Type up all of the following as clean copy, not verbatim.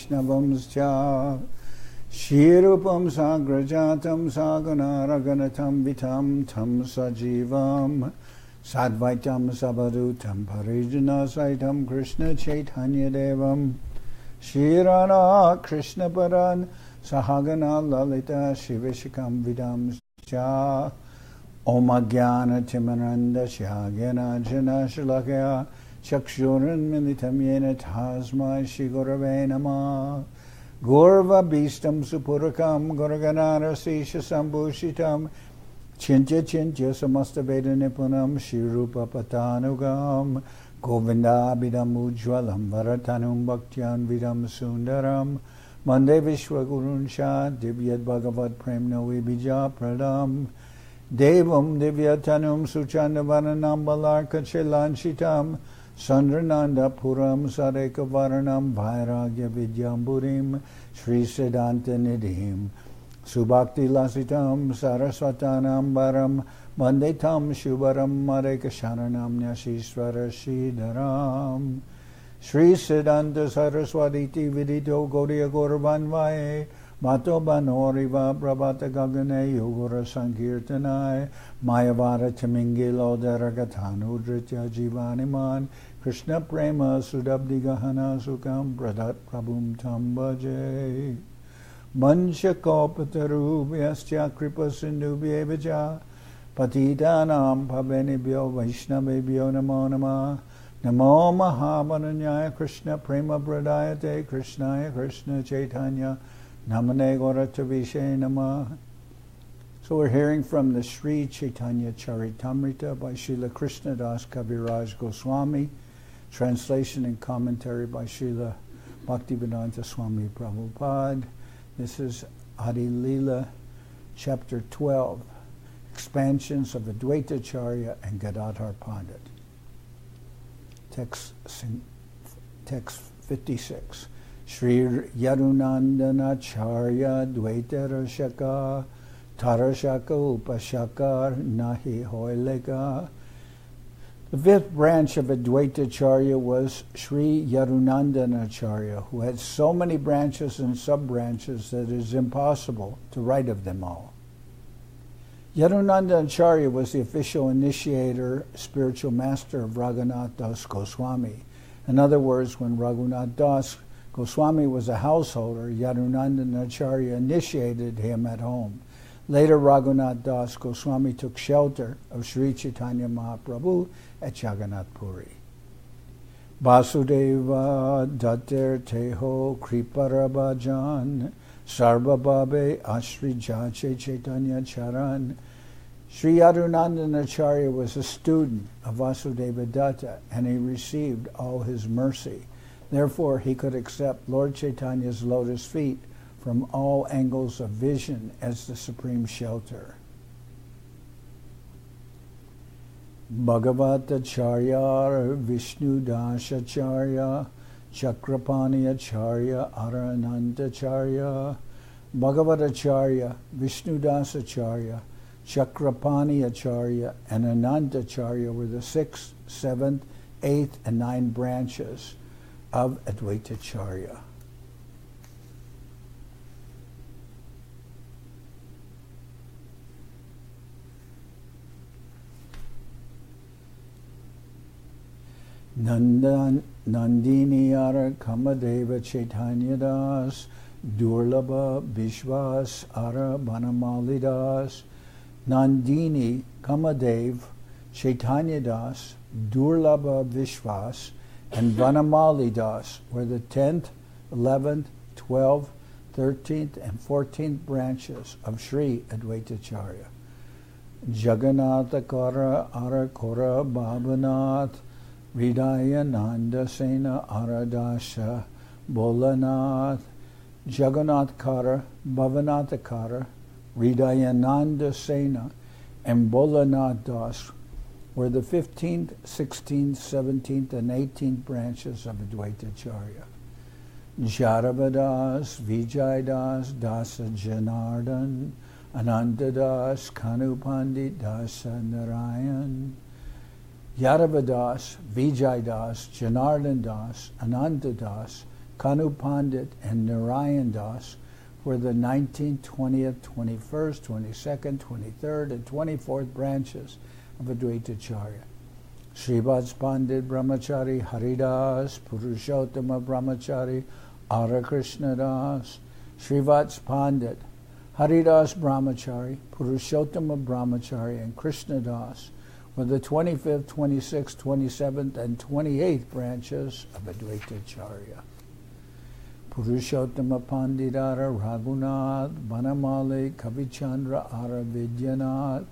Vaishnavamscha Shirupam Sagrajatam Sagana Raganatam Vitam Tam Sajivam Sadvaitam Sabadutam Parijana Saitam Krishna Chaitanya Devam Shirana Krishna Paran Sahagana Lalita Shivishikam Vidam Cha Om Jnana Timaranda Shagena Jana Shalakya Chakshuran Militam Yena Tasmai Shigurave Namah Gorva Bistam Supurakam Gorganara Sisha Sambhushitam Chintya Chintya Samasta Veda Nipunam Shirupa Patanugam Govinda Bidam Ujwalam Varatanum Bhaktyan Vidam Sundaram Mande Vishwagurun Shah Divyad Bhagavad Premnavi Bija Pradam Devam Divyatanum Suchandavananam Balarka Chelanchitam Sandrananda Puram Sareka Varanam Vairagya Vidyamburim Sri Siddhanta Nidhim Subhakti Lasitam Saraswatanam Baram Mandetam Shubharam Mareka Sharanam Nyashishvara Shridharam Sri Siddhanta Saraswati Vidito Gaudiya Gauravanvaye Mato Banoriva Prabhata Gagane Yogura Sankirtanai Mayavara Chamingilo Daragatanu Dritya Jivaniman Krishna Prema Sudabdi Gahana Sukam Pradat Prabhum Tambaje Mansha Kopatarubyascha Kripa Sindhubhyevaja Patitanam Pavenibhyo Vaishnavebhyo Namo Namah Namo Mahamananyaya Krishna Prema Pradayate Krishnaya Krishna Chaitanya Namane Gauratavishe Namah. So we're hearing from the Sri Chaitanya Charitamrita by Srila Krishnadas Kaviraj Goswami, translation and commentary by Srila Bhaktivedanta Swami Prabhupada. This is Adi-lila, chapter 12, expansions of Adwaita Acharya and Gadadhar Pandit. Text 56. Shri Yadunandana Acharya Dvaita Rashaka Tarashaka Upashakar Nahi Hoilega. The fifth branch of Adwaita Acharya was Sri Yadunandana Acharya, who had so many branches and sub-branches that it is impossible to write of them all. Yadunandana Acharya was the official initiator, spiritual master of Raghunath Das Goswami. In other words, when Raghunath Das Goswami was a householder, Yadunandana Acharya initiated him at home. Later, Raghunath Das Goswami took shelter of Sri Chaitanya Mahaprabhu at Jagannath Puri. Vasudeva Datter Teho Kriparabhajan Sarvabhabe Ashri Jache Chaitanya Charan. Sri Yadunandana Acharya was a student of Vasudeva Datta, and he received all his mercy. Therefore, he could accept Lord Chaitanya's lotus feet from all angles of vision as the supreme shelter. Bhagavat Acharya, Vishnu Das Acharya, Chakrapani Acharya, Arananta Acharya. Bhagavat Acharya, Vishnu Das Acharya, Chakrapani Acharya, and Ananta Acharya were the 6th, 7th, 8th, and 9th branches of Adwaita Acharya. Nandini Ara Kamadeva Chaitanya Das, Durlabha Vishwas Ara Banamali Das. Nandini Kamadev Chaitanya Das, Durlabha Vishwas, and Vanamali Das were the 10th, 11th, 12th, 13th, and 14th branches of Sri Adwaita Acharya. Jagannatha Kara Arakora Bhavanath Hridayananda Sena Aradasha Bolanath. Jagannath Kara, Bhavanath Kara, Hridayananda Sena, and Bolanath Das were the 15th, 16th, 17th, and 18th branches of Adwaita Acharya. Jaravadas, Vijaydas, Dasa Janardan, Anantadas, Kanu Pandit, Dasa Narayan. Yadavadas, Vijaydas, Janardan Das, Anantadas, Kanu Pandit, and Narayan Das were the 19th, 20th, 21st, 22nd, 23rd, and 24th branches of Adwaita Acharya. Sripad Pandit Brahmachari Haridas, Purushottama Brahmachari Ara Krishna Das, Sripad Pandit Haridas Brahmachari, Purushottama Brahmachari, and Krishna Das were the 25th, 26th, 27th, and 28th branches of Adwaita Acharya. Purushottama Pandit Ara Raghunath, Banamali Kavichandra Ara Vidyanath,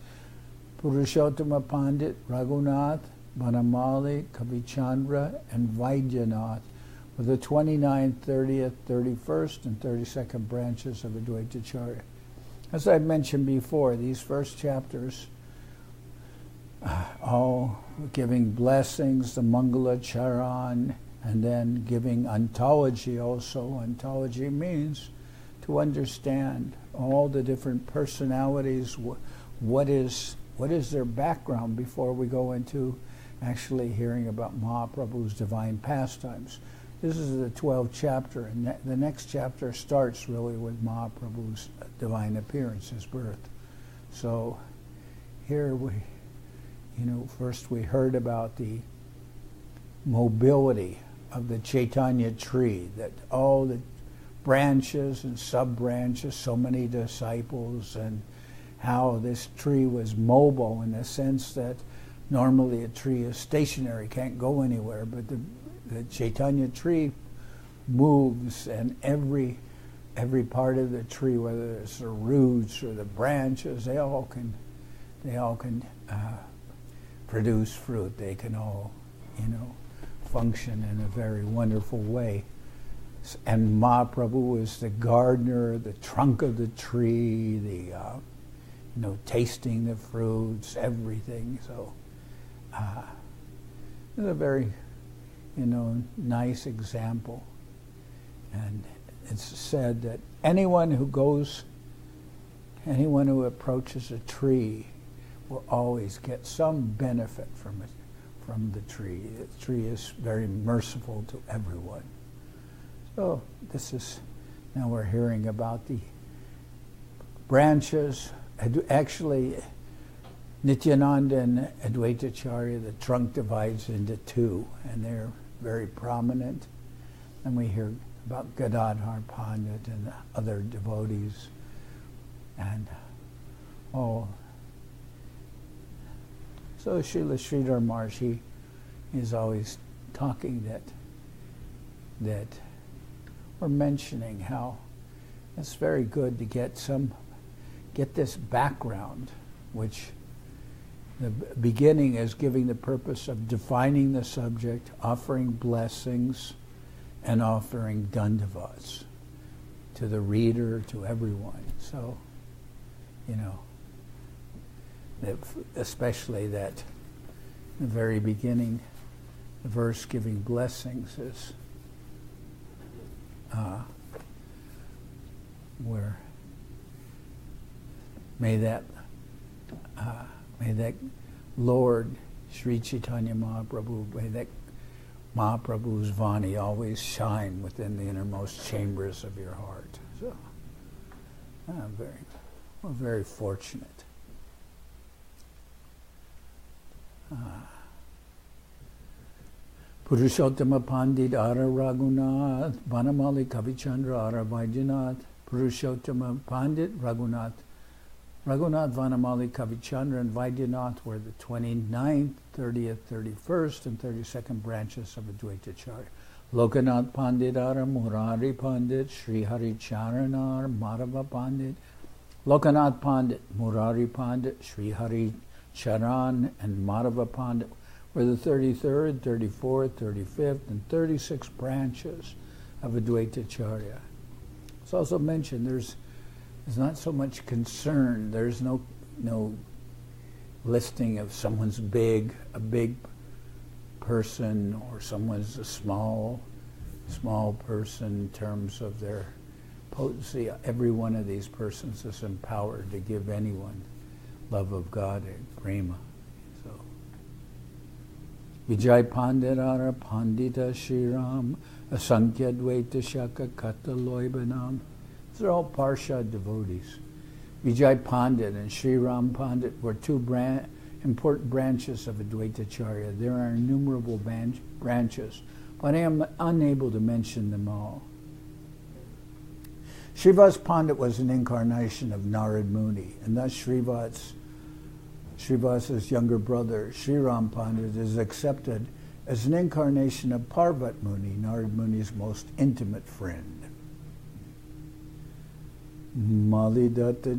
Purushottama Pandit Raghunath, Banamali, Kavichandra, and Vaidyanath were the 29th, 30th, 31st, and 32nd branches of Adwaita Acharya. As I mentioned before, these first chapters, all giving blessings, the Mangala Charan, and then giving ontology also. Ontology means to understand all the different personalities, what is their background before we go into actually hearing about Mahaprabhu's divine pastimes. This is the 12th chapter, and the next chapter starts really with Mahaprabhu's divine appearance, his birth. So here we, first we heard about the mobility of the Chaitanya tree, that all the branches and sub-branches, so many disciples, and how this tree was mobile in the sense that normally a tree is stationary, can't go anywhere, but the Chaitanya tree moves, and every part of the tree, whether it's the roots or the branches, they all can produce fruit. They can all, function in a very wonderful way. And Mahaprabhu is the gardener, the trunk of the tree, the tasting the fruits, everything. So it's a very nice example. And it's said that anyone who approaches a tree will always get some benefit from it, from the tree. The tree is very merciful to everyone. So now we're hearing about the branches. Actually, Nityananda and Adwaita Acharya, the trunk divides into two, and they're very prominent. And we hear about Gadadhar Pandit and other devotees, and all. So Srila Sridhar Maharaj, he is always talking that or mentioning how it's very good to get this background, which the beginning is giving the purpose of defining the subject, offering blessings, and offering dandavats to the reader, to everyone. So, especially that the very beginning, the verse giving blessings is where may that Lord Sri Chaitanya Mahaprabhu, may that Mahaprabhu's Vani always shine within the innermost chambers of your heart. So we're very fortunate. Purushottama Pandit Ara Raghunath, Banamali Kavichandra Ara Vaidyanath, Purushottama Pandit Raghunath, Vanamali Kavichandra, and Vaidyanath were the 29th, 30th, 31st, and 32nd branches of Adwaita Acharya. Lokanath Pandit Ara Murari Pandit, Sri Hari Charanar, Madhava Pandit, Lokanath Pandit, Murari Pandit, Sri Hari Charan, and Madhava Pandit were the 33rd, 34th, 35th, and 36th branches of Adwaita Acharya. It's also mentioned there's not so much concern. There's no listing of someone's a big person, or someone's a small person in terms of their potency. Every one of these persons is empowered to give anyone love of God and prema. So Vijay Pandit Ara Pandita Shriram, Asankhya Adwaita Shaka Kata Loibanam. These are all Parshad devotees. Vijay Pandit and Sri Ram Pandit were two important branches of Adwaita Acharya. There are innumerable branches, but I am unable to mention them all. Srivas Pandit was an incarnation of Narad Muni, and thus Srivas's younger brother, Sri Ram Pandit, is accepted as an incarnation of Parvat Muni, Narad Muni's most intimate friend. Malidata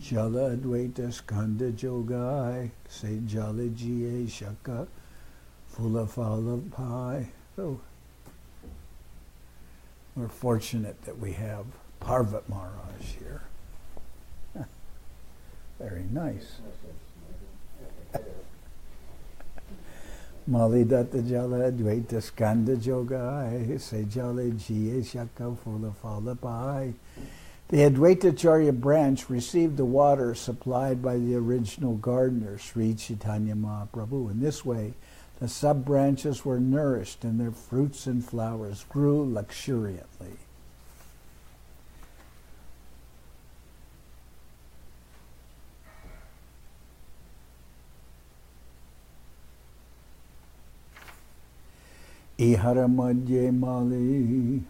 Jala Adwaita Skanda Jogai, say Jala Jiye Shaka, Fula Fala Pai. So we're fortunate that we have Parvat Maharaj here. Very nice. Malidata Jala Advaita Skanda Jogai, say Jala Jiye Shaka, Fula Fala Pai. The Adwaita Acharya branch received the water supplied by the original gardener, Sri Chaitanya Mahaprabhu. In this way, the sub-branches were nourished and their fruits and flowers grew luxuriantly. Ihara Madhye Mali.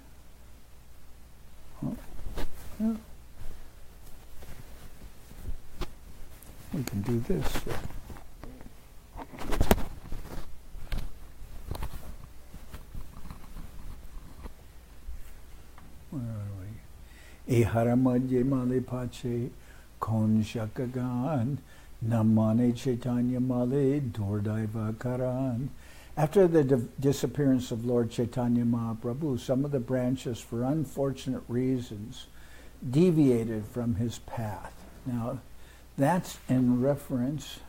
Yeah. We can do this. Where are we? Iharamadye Male Pache Kon Shakagan Namane Chaitanya Male Dordaiva Karan. After the disappearance of Lord Chaitanya Mahaprabhu, some of the branches, for unfortunate reasons, deviated from his path. Now, that's in reference.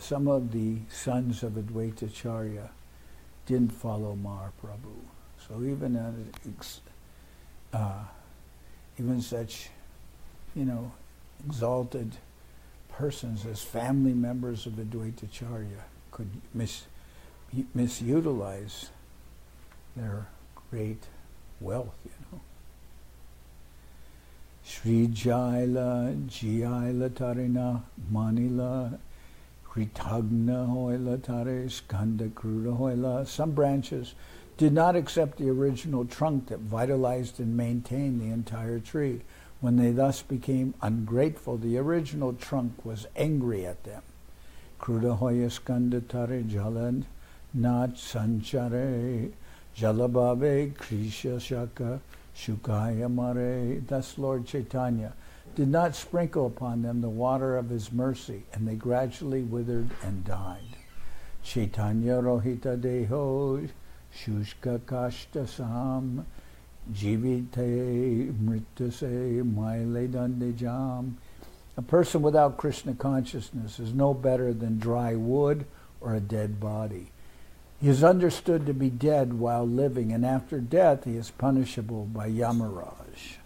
Some of the sons of Adwaita Acharya didn't follow Mahaprabhu. So even such, exalted persons as family members of Adwaita Acharya could misutilize their great wealth, Sri Jaila, Jiaila Tarina, Manila, Ritagna Hoila Tare, Skanda Kruda Hoila. Some branches did not accept the original trunk that vitalized and maintained the entire tree. When they thus became ungrateful, the original trunk was angry at them. Kruda Hoya Skanda Tare Jalan Nat Sanchare Jalabave Krisha Shaka Shukaya Mare. Thus Lord Chaitanya did not sprinkle upon them the water of his mercy, and they gradually withered and died. Chaitanya Rohita Deho Shushka Kashta Sam Jivite Mritase Maile Dandejam. A person without Krishna consciousness is no better than dry wood or a dead body. He is understood to be dead while living, and after death he is punishable by Yamaraj.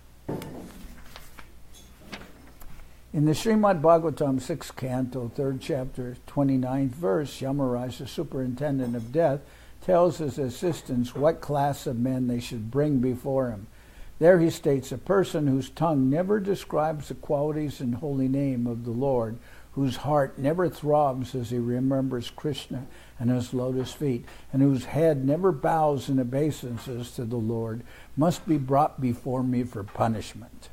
In the Srimad Bhagavatam, 6th canto, 3rd chapter, 29th verse, Yamaraj, the superintendent of death, tells his assistants what class of men they should bring before him. There he states, a person whose tongue never describes the qualities and holy name of the Lord, whose heart never throbs as he remembers Krishna and his lotus feet, and whose head never bows in obeisances to the Lord, must be brought before me for punishment.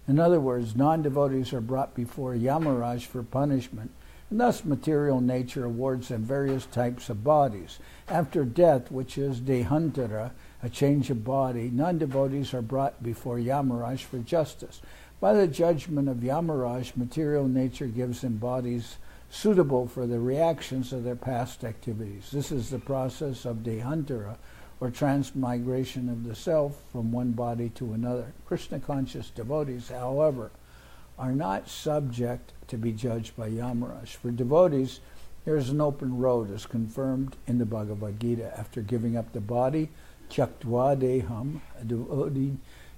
In other words, non-devotees are brought before Yamaraj for punishment, and thus material nature awards them various types of bodies. After death, which is dehantara, a change of body, non-devotees are brought before Yamaraj for justice. By the judgment of Yamaraj, material nature gives them bodies suitable for the reactions of their past activities. This is the process of dehantara, or transmigration of the self from one body to another. Krishna-conscious devotees, however, are not subject to be judged by Yamaraj. For devotees, there is an open road, as confirmed in the Bhagavad Gita. After giving up the body, tyaktva deham, a devotee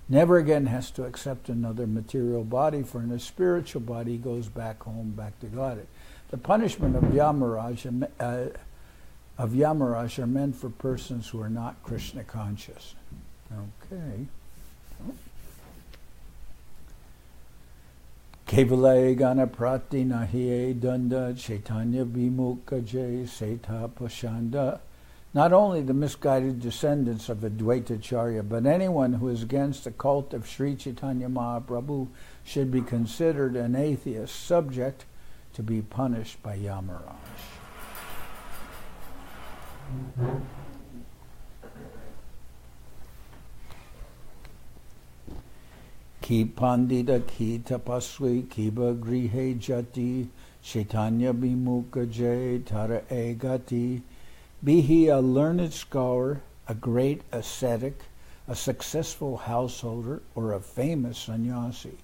never again has to accept another material body, for in a spiritual body he goes back home, back to God. The punishment of Yamaraj are meant for persons who are not Krishna conscious. Okay. Kevalaya gana prati nahiye danda Chaitanya vimukha jay setha pashanda. Not only the misguided descendants of Adwaita Acharya, but anyone who is against the cult of Sri Chaitanya Mahaprabhu should be considered an atheist, subject to be punished by Yamaraj. Ki pandita ki tapasvi kiba grihe jati Chaitanya vimukha jay tara egati. Be he a learned scholar, a great ascetic, a successful householder, or a famous sannyasi,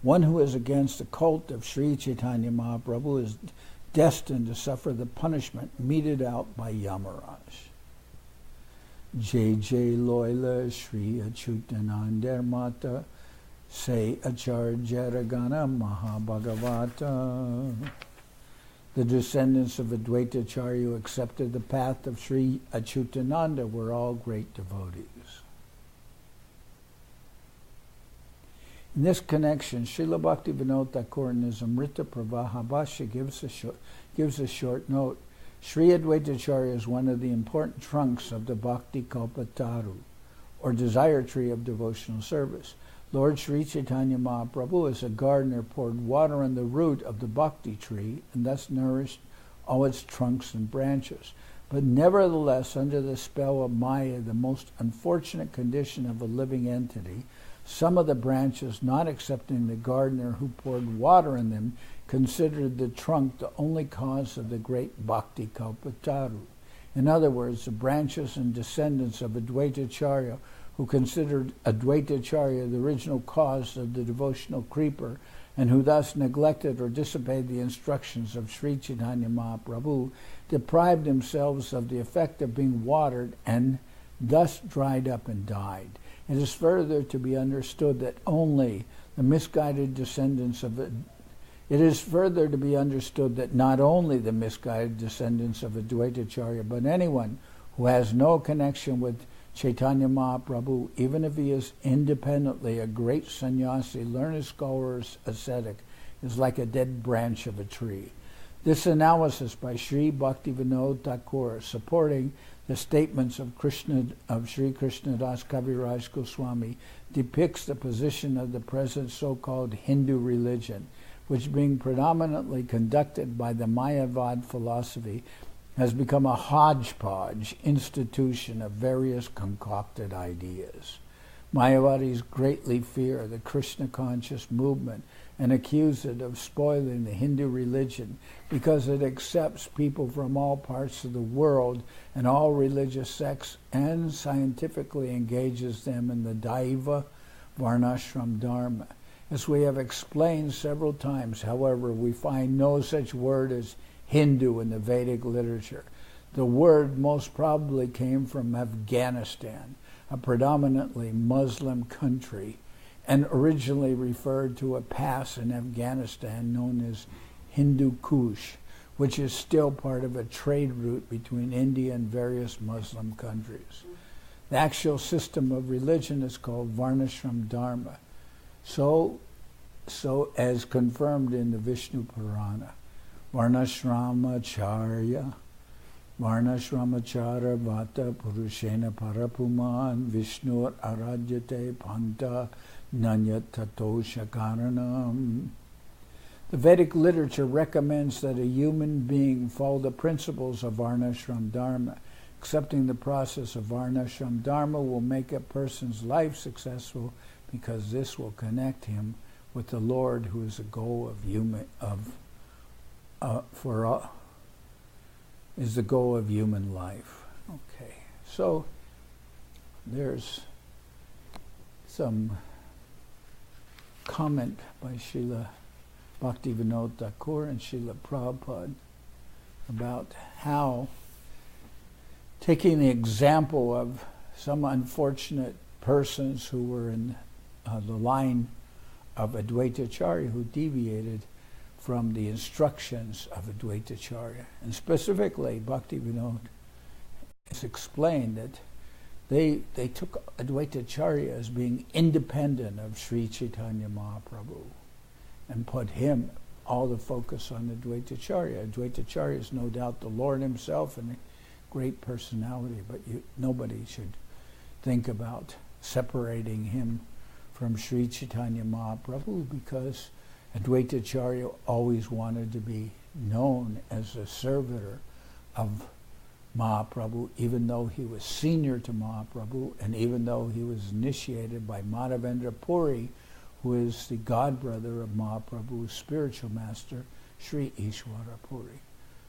one who is against the cult of Sri Chaitanya Mahaprabhu is destined to suffer the punishment meted out by Yamaraj. Jai Jai Loila Sri Achyutanandar Mata Say Acharya Jaragana Mahabhagavata. The descendants of Adwaita Acharya who accepted the path of Sri Achyutananda were all great devotees. In this connection, Srila Bhaktivinoda Thakur in his Amrita Pravaha Bhashya gives a short note. Sri Adwaita Acharya is one of the important trunks of the Bhakti Kalpataru, or desire tree of devotional service. Lord Sri Chaitanya Mahaprabhu, as a gardener, poured water on the root of the Bhakti tree and thus nourished all its trunks and branches. But nevertheless, under the spell of Maya, the most unfortunate condition of a living entity, some of the branches, not accepting the gardener who poured water in them, considered the trunk the only cause of the great Bhakti Kalpataru. In other words, the branches and descendants of Adwaita Acharya who considered Adwaita Acharya the original cause of the devotional creeper, and who thus neglected or disobeyed the instructions of Sri Chaitanya Mahaprabhu, deprived themselves of the effect of being watered and thus dried up and died. It is further to be understood that only the misguided descendants of not only the misguided descendants of Adwaita Acharya, but anyone who has no connection with Chaitanya Mahaprabhu, even if he is independently a great sannyasi, learned scholar, ascetic, is like a dead branch of a tree. This analysis by Sri Bhaktivinoda Thakur, supporting the statements of Sri Krishnadas Kaviraj Goswami, depicts the position of the present so-called Hindu religion, which, being predominantly conducted by the Mayavad philosophy, has become a hodgepodge institution of various concocted ideas. Mayavadis greatly fear the Krishna-conscious movement and accuse it of spoiling the Hindu religion because it accepts people from all parts of the world and all religious sects and scientifically engages them in the Daiva Varnashram Dharma. As we have explained several times, however, we find no such word as Hindu in the Vedic literature. The word most probably came from Afghanistan, a predominantly Muslim country, and originally referred to a pass in Afghanistan known as Hindu Kush, which is still part of a trade route between India and various Muslim countries. The actual system of religion is called Varnashram Dharma, so as confirmed in the Vishnu Purana. Varnashramacharya Vata Purushena Parapuman Vishnur Aradyate Panta Nanyatato Karanam. The Vedic literature recommends that a human being follow the principles of Varnashram Dharma. Accepting the process of Varnashram Dharma will make a person's life successful because this will connect him with the Lord, who is the goal of human life. Okay, so there's some comment by Srila Bhaktivinoda Thakur and Srila Prabhupada about how, taking the example of some unfortunate persons who were in the line of Adwaita Acharya who deviated from the instructions of Adwaita Acharya. And specifically, Bhakti Vinod has explained that they took Adwaita Acharya as being independent of Sri Chaitanya Mahaprabhu and put him all the focus on Adwaita Acharya. Adwaita Acharya is no doubt the Lord himself and a great personality, but nobody should think about separating him from Sri Chaitanya Mahaprabhu, because Adwaita Acharya always wanted to be known as a servitor of Mahaprabhu, even though he was senior to Mahaprabhu, and even though he was initiated by Madhavendra Puri, who is the godbrother of Mahaprabhu's spiritual master, Sri Ishwara Puri.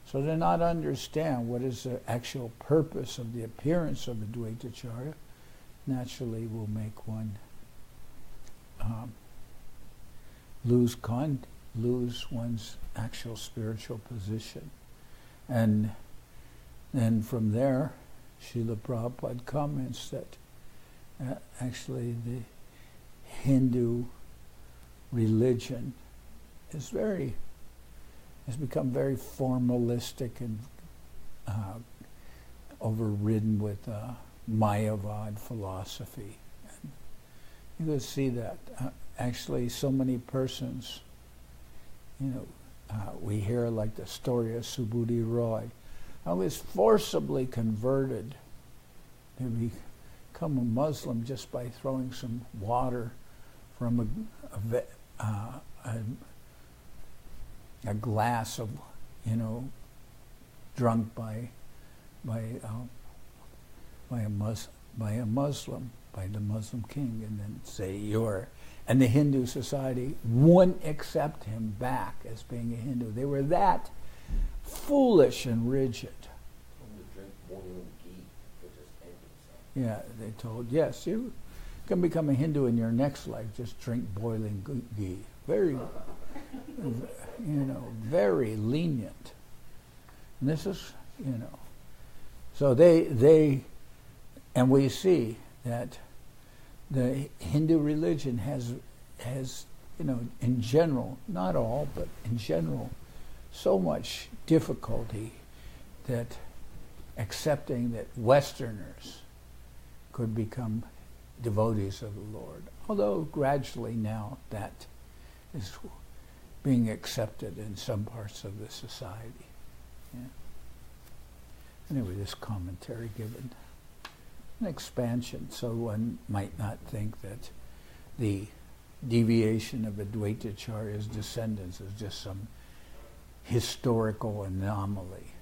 So to not understand what is the actual purpose of the appearance of Adwaita Acharya naturally will make one lose one's actual spiritual position. And then from there, Srila Prabhupada comments that actually the Hindu religion has become very formalistic and overridden with Mayavad philosophy. And you can see that actually so many persons, we hear like the story of Subhuti Roy, was forcibly converted to become a Muslim just by throwing some water from a glass of, drunk by a Muslim, by the Muslim king, and then say and the Hindu society wouldn't accept him back as being a Hindu. They were that foolish and rigid. Yeah, they told, yes, you can become a Hindu in your next life, just drink boiling ghee. Very, very lenient. And this is, so they, and we see that the Hindu religion has, in general, not all, but in general, so much difficulty that accepting that Westerners could become devotees of the Lord. Although gradually now that is being accepted in some parts of the society. Yeah. Anyway, this commentary given an expansion, so one might not think that the deviation of Adwaita Acharya's descendants is just some historical anomaly.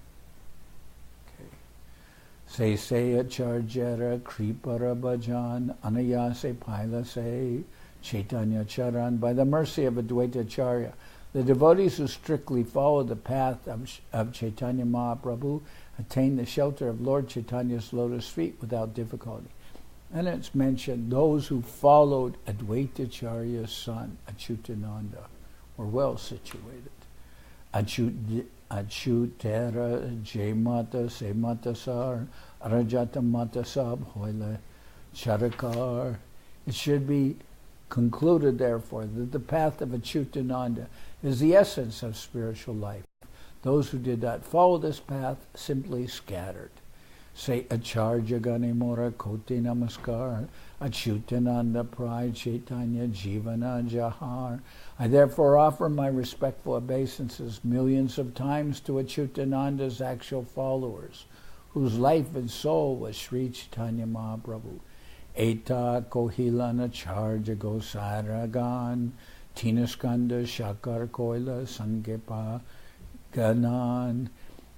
Okay. Se Acharya Kripara Bhajan Anayase Pailase Chaitanya Charan. By the mercy of Adwaita Acharya, the devotees who strictly follow the path of Chaitanya Mahaprabhu attain the shelter of Lord Chaitanya's lotus feet without difficulty. And it's mentioned those who followed Adwaita Acharya's son, Achyutananda, were well situated. Achyutera Jaymata Sematasar Arajata Matasab Hoila Charakar. It should be concluded, therefore, that the path of Achyutananda is the essence of spiritual life. Those who did not follow this path simply scattered. Say Acharya Ganimora Koti Namaskar, Achyutananda Pride Chaitanya Jivana Jahar. I therefore offer my respectful obeisances millions of times to Achyutananda's actual followers, whose life and soul was Sri Chaitanya Mahaprabhu. Eta Kohilana Acharya Gosaragan, Tinaskanda Shakar Koila Sangepa Ganan.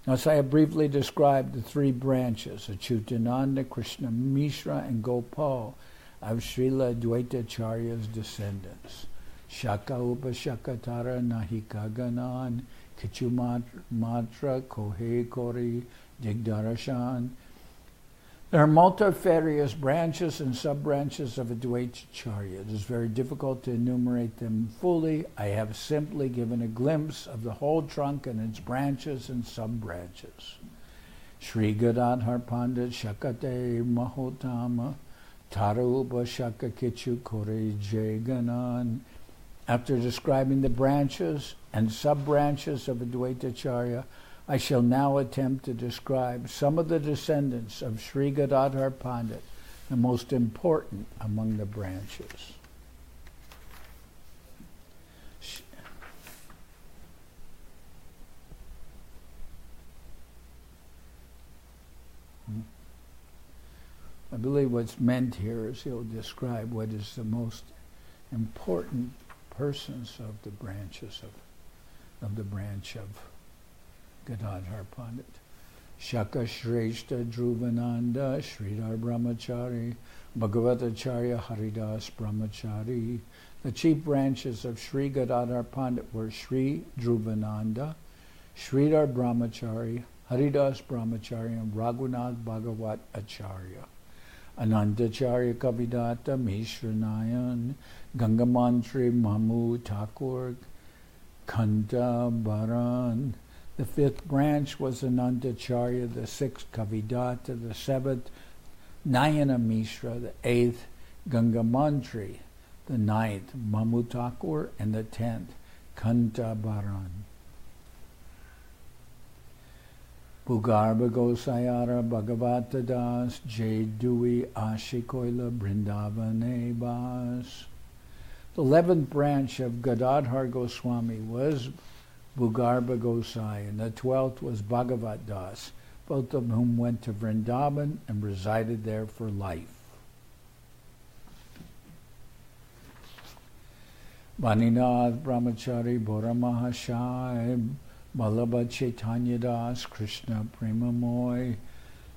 As I have briefly described the three branches, Achyutananda, Krishna Mishra, and Gopal, of Srila Adwaita Acharya's descendants. Shaka Upashakatara Nahika Ganan, Kichu Matra Kohe Kori Digdarashan. There are multifarious branches and sub-branches of Adwaita Acharya. It is very difficult to enumerate them fully. I have simply given a glimpse of the whole trunk and its branches and sub-branches. Sri Gadadhar Pandit Shakate Mahotama Tarupa Shaka Kichu Kore Jaganan. After describing the branches and sub-branches of Adwaita Acharya, I shall now attempt to describe some of the descendants of Sri Gadadhar Pandit, the most important among the branches. I believe what's meant here is he'll describe what is the most important persons of the branches of the branch of Gadadhar Pandit. Shaka Shrestha Dhruvananda Sridhar Brahmachari Bhagavat Acharya Haridas Brahmachari. The chief branches of Sri Gadadhar Pandit were Sri Dhruvananda, Sridhar Brahmachari, Haridas Brahmachari, and Raghunath Bhagavat Acharya. Anantacharya Kavidata Mishra-nayan, Gangamantri Mamu Thakur, Kanta Baran. The fifth branch was Anantacharya, the sixth Kavidata, the seventh Nayana Mishra, the eighth Gangamantri, the ninth Mamu Thakur, and the 10th Kanta Baran. Bhugarbha Gosayara Bhagavata Das Jay Dui Ashikoila Brindavane Bas. The 11th branch of Gadadhar Goswami was Bhugarbha Gosai, and the 12th was Bhagavat Das, both of whom went to Vrindavan and resided there for life. Vaninath Brahmachari Bora Mahashai Vallabha Chaitanya Das Krishna Premamoy.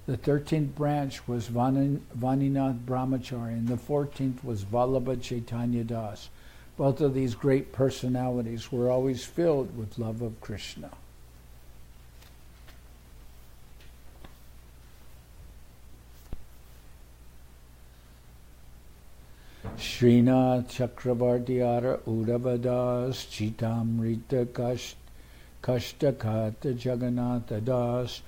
The 13th branch was Vaninath Brahmachari, and the 14th was Vallabha Chaitanya Das. Both of these great personalities were always filled with love of Krishna. Srinath Chakravarti Ara Udavadas Chitamrita Kashtakata Jagannatha Das.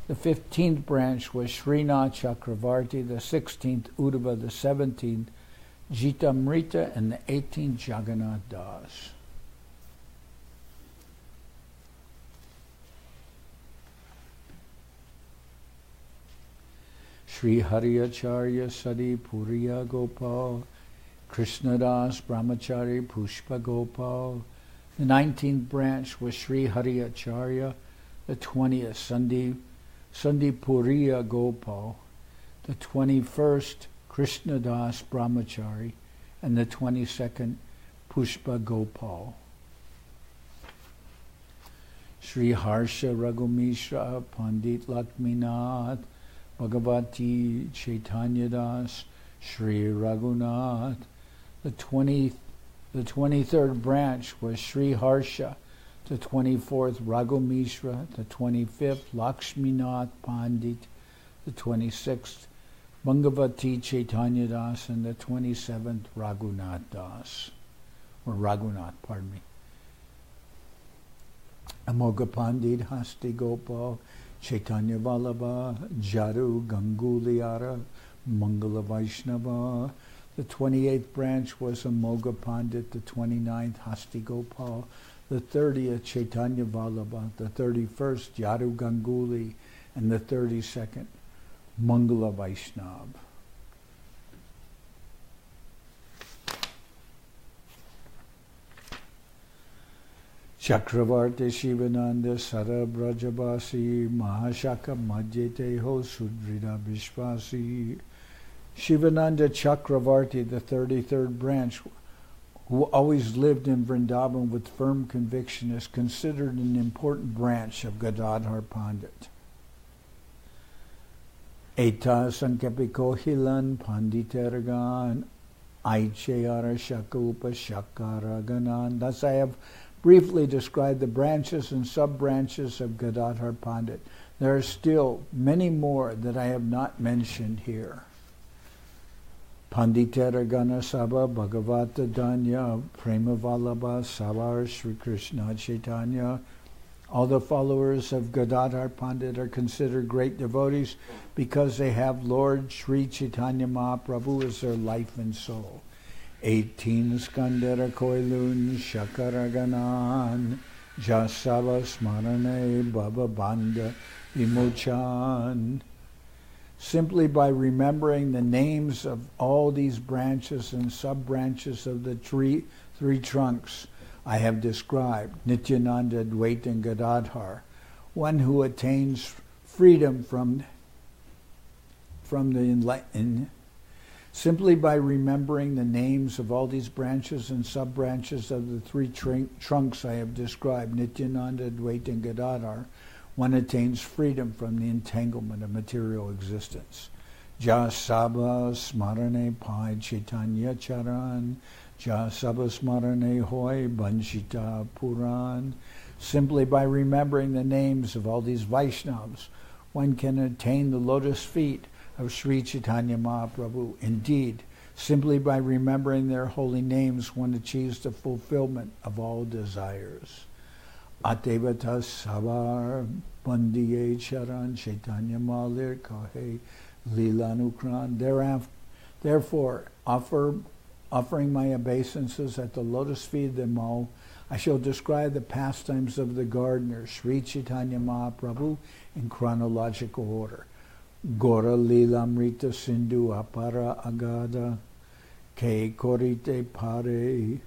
The 15th branch was Srinath Chakravarti, the 16th Uddhava, the 17th Jitamrita, and the 18th Jagannath Das. Sri Hari Acharya Sadi Puriya Gopal, Krishnadas Brahmachari Pushpa Gopal. The 19th branch was Sri Hari Acharya, the 20th Sandipuriya Gopal, the 21st Krishnadas Brahmachari, and the 22nd Pushpa Gopal. Sri Harsha Raghumishra Pandit Lakshminath Bhagavati Chaitanya Das Sri Raghunath. The 23rd branch was Sri Harsha, the 24th Raghumishra, the 25th Lakshminath Pandit, the 26th Bhagavati Chaitanya Das, and the 27th Raghunath Das, or Raghunath, pardon me. Amoga Pandit Hasti Gopal, Chaitanya Vallabha, Jaru Ganguliara, Mangala Vaishnava. The 28th branch was Amoga Pandit, the 29th Hasti Gopal, the 30th Chaitanya Vallabha, the 31st Jaru Ganguli, and the 32nd Mangala Vaishnava. Chakravarti Shivananda Sara Brajabasi Mahashaka Madhyeteho Sudrida Vishvasi. Shivananda Chakravarti, the 33rd branch, who always lived in Vrindavan with firm conviction, is considered an important branch of Gadadhar Pandit. Eta Sankapiko Hilan Panditergan Aichayara Shakupa Shakaraganan. Thus I have briefly described the branches and sub-branches of Gadadhar Pandit. There are still many more that I have not mentioned here. Panditera Gana Sabha Bhagavata Danya Prema Vallabha Savar Sri Krishna Chaitanya. All the followers of Gadadhar Pandit are considered great devotees because they have Lord Sri Chaitanya Mahaprabhu as their life and soul. 18 Skandara Koilun Shakaraganan Jasava Smarane Baba Banda Vimochan. Simply by remembering the names of all these branches and sub-branches of the three trunks I have described, Nityananda, Adwaita, and Gadadhar, one who attains freedom from the enlightenment. Simply by remembering the names of all these branches and sub-branches of the three trunks I have described, Nityananda, Adwaita, and Gadadhar, one attains freedom from the entanglement of material existence. Jasaba smarane pai Chaitanya Charitamrita, Jasaba smarane hoy banshita puran. Simply by remembering the names of all these Vaishnavas, one can attain the lotus feet of Sri Chaitanya Mahaprabhu. Indeed, simply by remembering their holy names, one achieves the fulfillment of all desires. Atevata Savar Bandiye Charan Chaitanya Malir Kahe Lilanukran. Therefore, offering my obeisances at the lotus feet of them all, I shall describe the pastimes of the gardener, Sri Chaitanya Mahaprabhu, in chronological order. Gora Lilamrita Sindhu Apara Agada Ke Korite Pare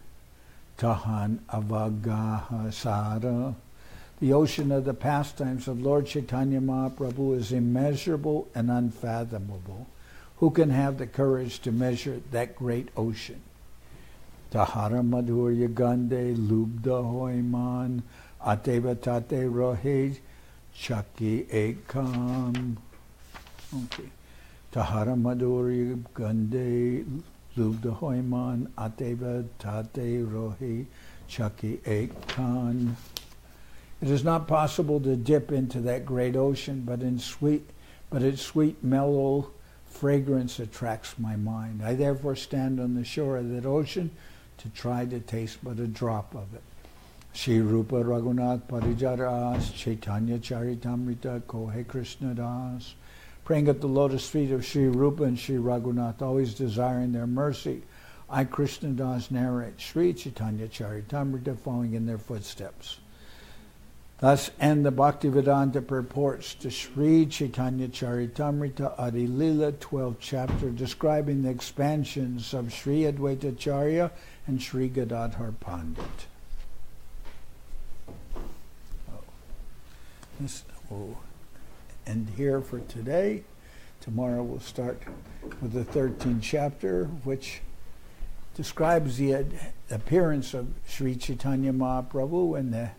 Tahan Avagaha Sara. The ocean of the pastimes of Lord Chaitanya Mahaprabhu is immeasurable and unfathomable. Who can have the courage to measure that great ocean? Tahara Madhurya Gande Lubda Hoiman Atevatate Rohe Chaki Ekam. Okay. Tahara Madhurya Gande Lubda Hoiman Ateva Tate Rohi Chaki Ekkan. It is not possible to dip into that great ocean, but its sweet, mellow fragrance attracts my mind. I therefore stand on the shore of that ocean to try to taste but a drop of it. Shri Rupa Raghunath Parijaras Chaitanya Charitamrita Kohe Krishna Das. Praying at the lotus feet of Shri Rupa and Shri Raghunath, always desiring their mercy, I, Krishna Das, narrate Shri Chaitanya Charitamrita, following in their footsteps. Thus end the Bhaktivedanta purports to Shri Chaitanya Charitamrita Adi-lila, 12th chapter, describing the expansions of Shri Adwaita Acharya and Shri Gadadhar Pandit. This will end here for today. Tomorrow we'll start with the 13th chapter, which describes the appearance of Sri Chaitanya Mahaprabhu, and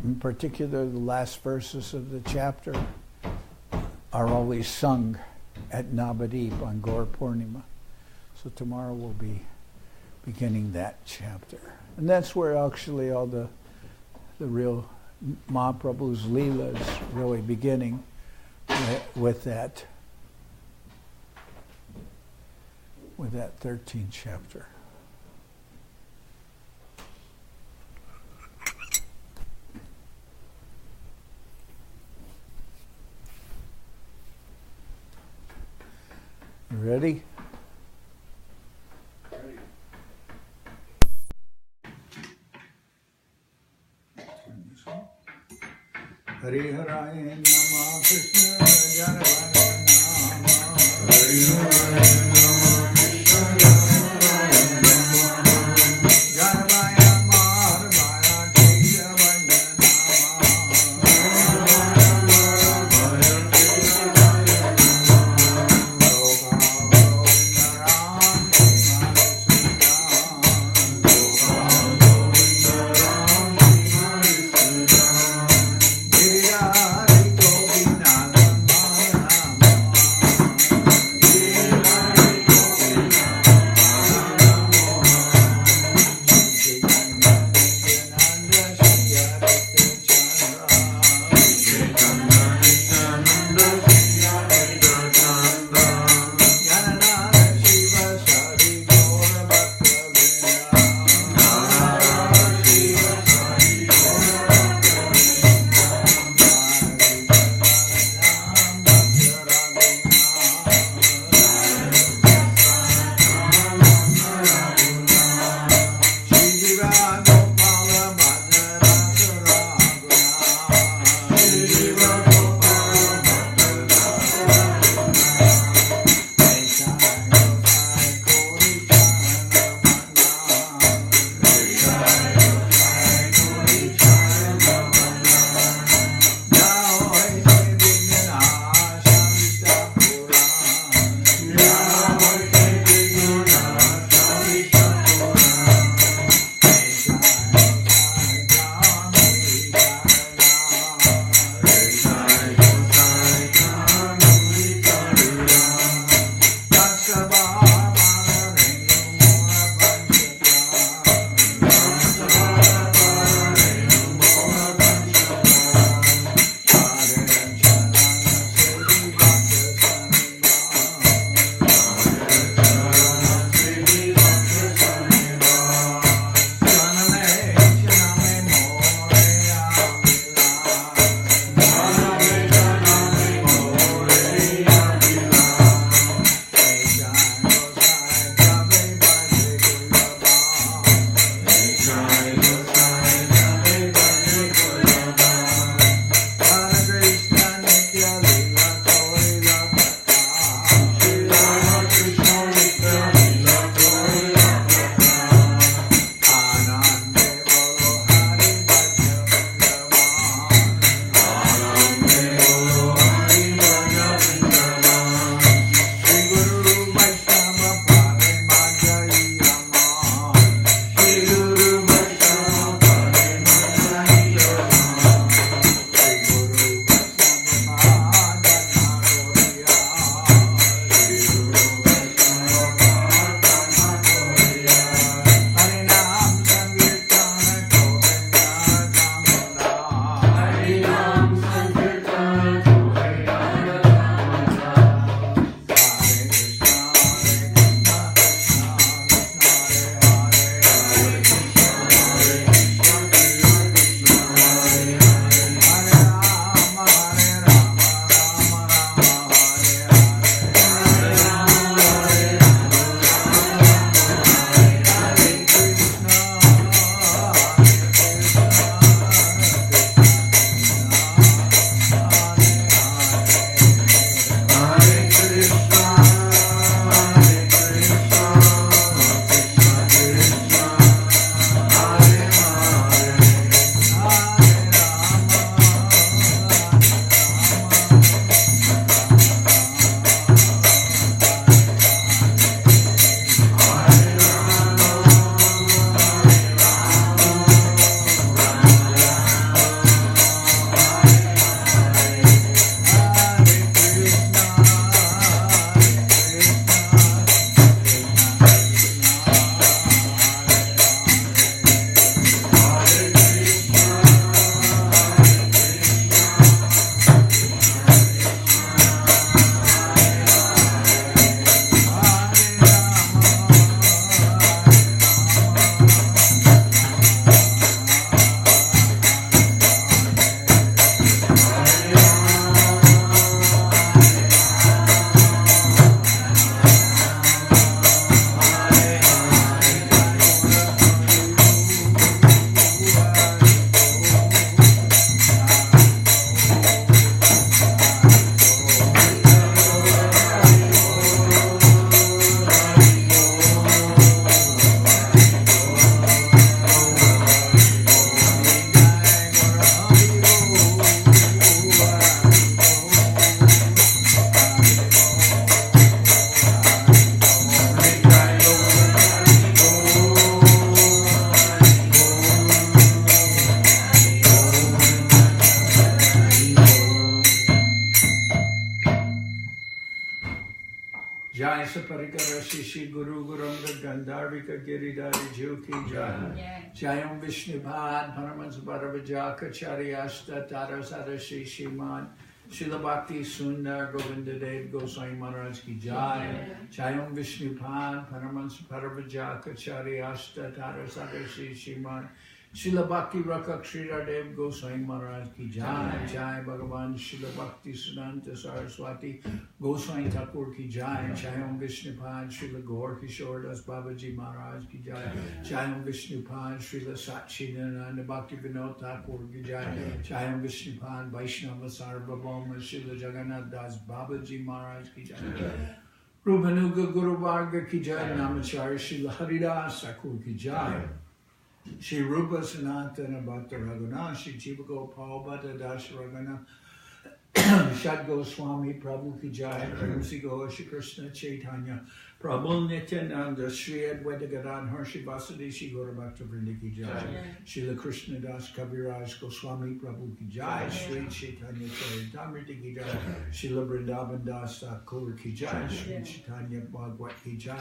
in particular the last verses of the chapter are always sung at Navadip on Gaur Purnima. So tomorrow we'll be beginning that chapter. And that's where actually all the real Mahaprabhu's Leela is really beginning with that 13th chapter. You ready? Hari Haraya Nama Krishna Janardan Nama Hari Haraya Nama Krishna Janardan Nama Janardan Maharaj Keshavaya Nama Jai Saparikara Shishi Guru Guranga Gandharvika Giridhari Juki Jai. Jayam Vishnupad Paramans Bharavajaka Charyasta Tarasara Shishiman. Srila Bhakti Sundar Govinda Dev Goswami Maharaj Ki Jai. Jayam Vishnupad Paramans Bharavajaka Charyasta Tarasara Shishiman. Srila Bhakti Rakha Sridhar Dev Goswami Maharaj Ki Jai. Jai Bhagavan Srila Bhakti Siddhanta Saraswati Goswami Thakur Ki Jai. Jayam Vishnupad Srila Gaur Kishore Das Babaji Maharaj Ki Jai. Jayam Vishnupad Srila Satchidananda Bhakti Vinod Thakur Ki Jai. Jayam Vishnupad Vaishnava Sarvabhauma Srila Jagannath Das Babaji Maharaj Ki Jai. Rupanuga Guru Varga Ki Jai. Namacharya Srila Haridas Thakur Ki Jai. Shri Rupa Sanatana Bhatta Raghunath, Shri Jiva Gopal Bhatta Das Raghunath, Shad Goswami Prabhu Ki Jai, Prabhu Gaur Shri Krishna Chaitanya, Prabhu Nityananda, Shri Adwaita Gadadhar, Shri Vasudeva Shri Gaura Bhakta Vrinda Ki Jai, Shri Krishna Das Kaviraj Goswami Prabhu Ki Jai, Shri Chaitanya Charitamrita Ki Jai, Shri Vrindavan Das Thakur Ki Jai, Shri Chaitanya Bhagwat Ki Jai,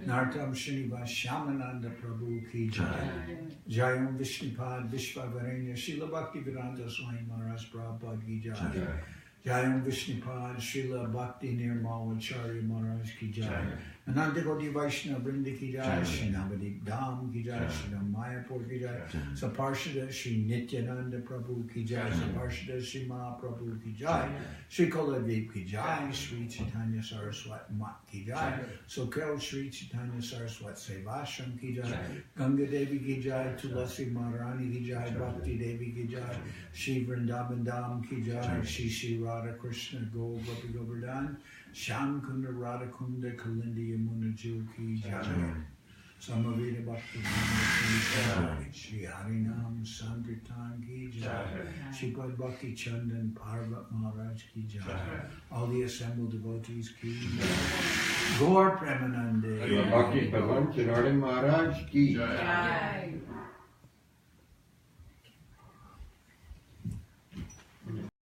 Nartam Srinivas Shamananda Prabhu Ki Jai, Jayam Vishnupad Vishvavarenya, Shri Bhakti Vedanta Swami Maharaj Prabhupada Ki Jai, Jayam Vishnupad Srila Bhakti Nirmal Acharya Maharaj Ki Jai. Ananta Koti Vaishnava Vrinda Ki Jai. Shri Navadip Dham Ki Jai. Shri Mayapur Ki Jai. Saparshada Shri Nityananda Prabhu Ki Jai. Saparshada Shri Mahaprabhu Ki Jai. Shri Koladev Ki Jai. Shri Chaitanya Saraswat Mat Ki Jai. Soquel Shri Chaitanya Saraswat Seva Ashram Ki Jai. Ganga Devi Ki Jai. Tulasi Maharani Ki Jai. Bhakti Devi Ki Jai. Shri Vrindavan Dham Ki Jai. Shri Radha Krishna Gopi Govardhan. Sham Kunda Radha Kunda Kalindi Yamuna Jil Ki Jai. Samaveda Bhakti Ki Shri Harinam Sankirtan Ki Jai. Sripad Bhakti Chandan Parvat Maharaj Ki Jai. All the assembled devotees Ki Jai. Gaur Premanande. Bhakti Pavan Janardan Maharaj Ki Jai.